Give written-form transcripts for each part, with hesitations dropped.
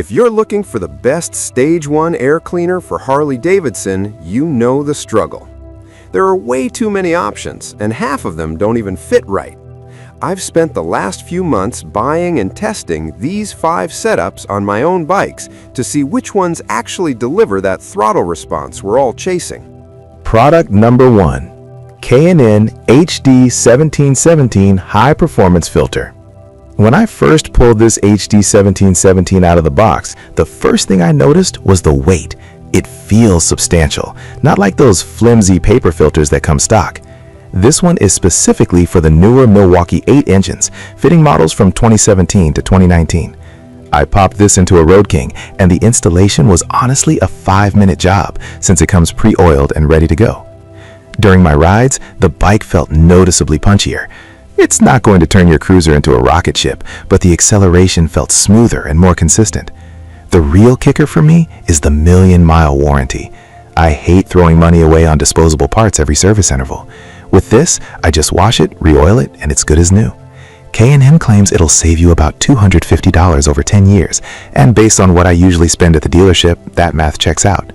If you're looking for the best Stage 1 air cleaner for Harley Davidson, you know the struggle. There are way too many options, and half of them don't even fit right. I've spent the last few months buying and testing these 5 setups on my own bikes to see which ones actually deliver that throttle response we're all chasing. Product number 1. K&N HD 1717 High Performance Filter. When I first pulled this HD 1717 out of the box, the first thing I noticed was the weight. It feels substantial, not like those flimsy paper filters that come stock. This one is specifically for the newer Milwaukee 8 engines, fitting models from 2017 to 2019. I popped this into a Road King, and the installation was honestly a 5-minute job since it comes pre-oiled and ready to go. During my rides, the bike felt noticeably punchier. It's not going to turn your cruiser into a rocket ship, but the acceleration felt smoother and more consistent. The real kicker for me is the 1,000,000-mile warranty. I hate throwing money away on disposable parts every service interval. With this, I just wash it, re-oil it, and it's good as new. K&N claims it'll save you about $250 over 10 years, and based on what I usually spend at the dealership, that math checks out.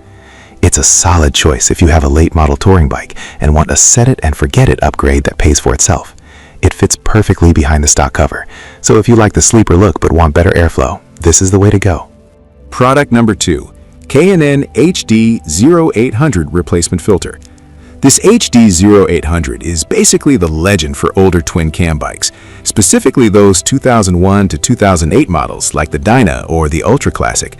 It's a solid choice if you have a late model touring bike and want a set-it-and-forget-it upgrade that pays for itself. It fits perfectly behind the stock cover, so if you like the sleeper look but want better airflow, this is the way to go. Product number 2. K&N HD 0800 Replacement Filter. This HD 0800 is basically the legend for older twin cam bikes, specifically those 2001 to 2008 models like the Dyna or the Ultra Classic.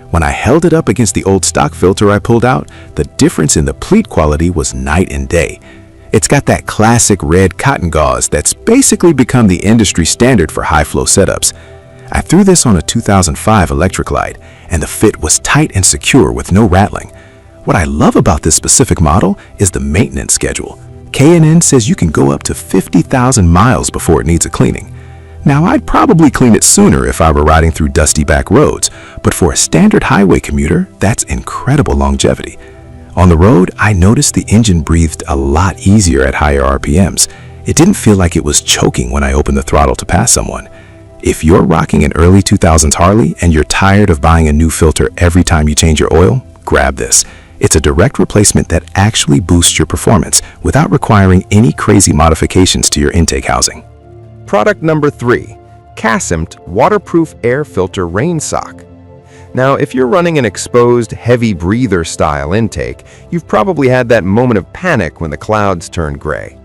When I held it up against the old stock filter I pulled out, the difference in the pleat quality was night and day. It's got that classic red cotton gauze that's basically become the industry standard for high-flow setups. I threw this on a 2005 Electric Glide, and the fit was tight and secure with no rattling. What I love about this specific model is the maintenance schedule. K&N says you can go up to 50,000 miles before it needs a cleaning. Now, I'd probably clean it sooner if I were riding through dusty back roads, but for a standard highway commuter, that's incredible longevity. On the road, I noticed the engine breathed a lot easier at higher RPMs. It didn't feel like it was choking when I opened the throttle to pass someone. If you're rocking an early 2000s Harley and you're tired of buying a new filter every time you change your oil, grab this. It's a direct replacement that actually boosts your performance without requiring any crazy modifications to your intake housing. Product number 3. Casemt Waterproof Air Filter Rain Sock. Now, if you're running an exposed, heavy breather style intake, you've probably had that moment of panic when the clouds turn gray.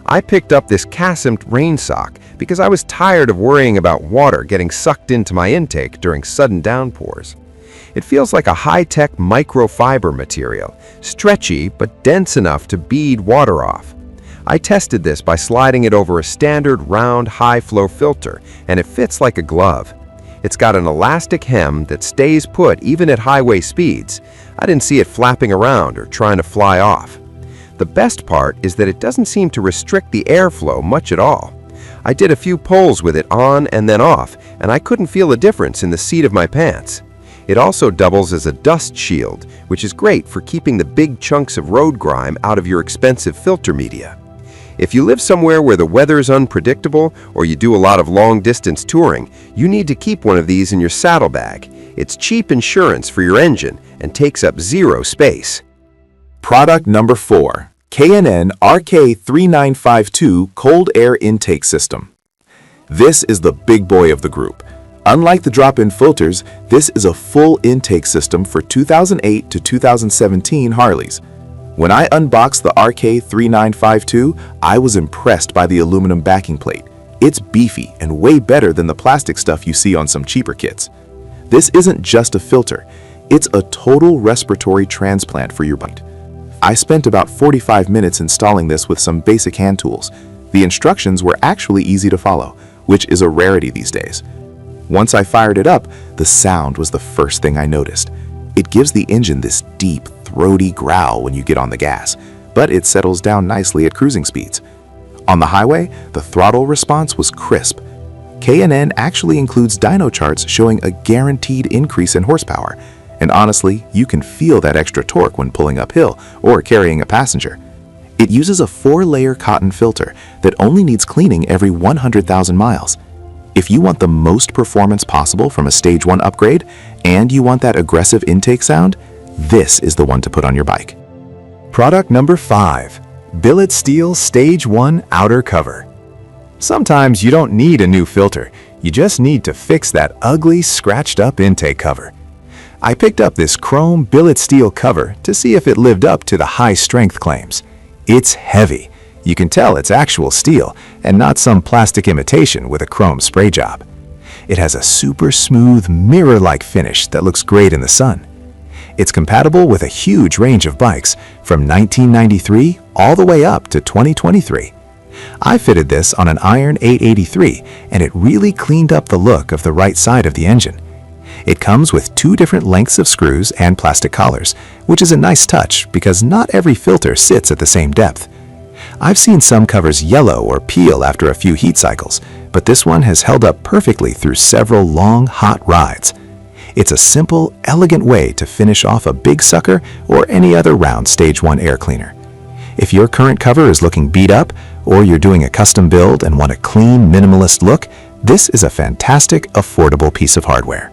I picked up this Casemt rain sock because I was tired of worrying about water getting sucked into my intake during sudden downpours. It feels like a high-tech microfiber material, stretchy but dense enough to bead water off. I tested this by sliding it over a standard round high-flow filter, and it fits like a glove. It's got an elastic hem that stays put even at highway speeds. I didn't see it flapping around or trying to fly off. The best part is that it doesn't seem to restrict the airflow much at all. I did a few pulls with it on and then off, and I couldn't feel a difference in the seat of my pants. It also doubles as a dust shield, which is great for keeping the big chunks of road grime out of your expensive filter media. If you live somewhere where the weather is unpredictable or you do a lot of long-distance touring, you need to keep one of these in your saddlebag. It's cheap insurance for your engine and takes up zero space. Product number 4. K&N RK3952 Cold Air Intake System. This is the big boy of the group. Unlike the drop-in filters, this is a full intake system for 2008 to 2017 Harleys. When I unboxed the RK3952, I was impressed by the aluminum backing plate. It's beefy and way better than the plastic stuff you see on some cheaper kits. This isn't just a filter, it's a total respiratory transplant for your bike. I spent about 45 minutes installing this with some basic hand tools. The instructions were actually easy to follow, which is a rarity these days. Once I fired it up, the sound was the first thing I noticed. It gives the engine this deep, throaty growl when you get on the gas, but it settles down nicely at cruising speeds. On the highway, the throttle response was crisp. K&N actually includes dyno charts showing a guaranteed increase in horsepower, and honestly, you can feel that extra torque when pulling uphill or carrying a passenger. It uses a 4-layer cotton filter that only needs cleaning every 100,000 miles. If you want the most performance possible from a Stage 1 upgrade, and you want that aggressive intake sound, this is the one to put on your bike. Product number 5. Billet Steel Stage 1 Outer Cover. Sometimes you don't need a new filter, you just need to fix that ugly, scratched-up intake cover. I picked up this chrome billet steel cover to see if it lived up to the high-strength claims. It's heavy. You can tell it's actual steel and not some plastic imitation with a chrome spray job. It has a super smooth, mirror-like finish that looks great in the sun. It's compatible with a huge range of bikes from 1993 all the way up to 2023. I fitted this on an Iron 883 and it really cleaned up the look of the right side of the engine. It comes with 2 different lengths of screws and plastic collars, which is a nice touch because not every filter sits at the same depth. I've seen some covers yellow or peel after a few heat cycles, but this one has held up perfectly through several long, hot rides. It's a simple, elegant way to finish off a big sucker or any other round Stage 1 air cleaner. If your current cover is looking beat up, or you're doing a custom build and want a clean, minimalist look, this is a fantastic, affordable piece of hardware.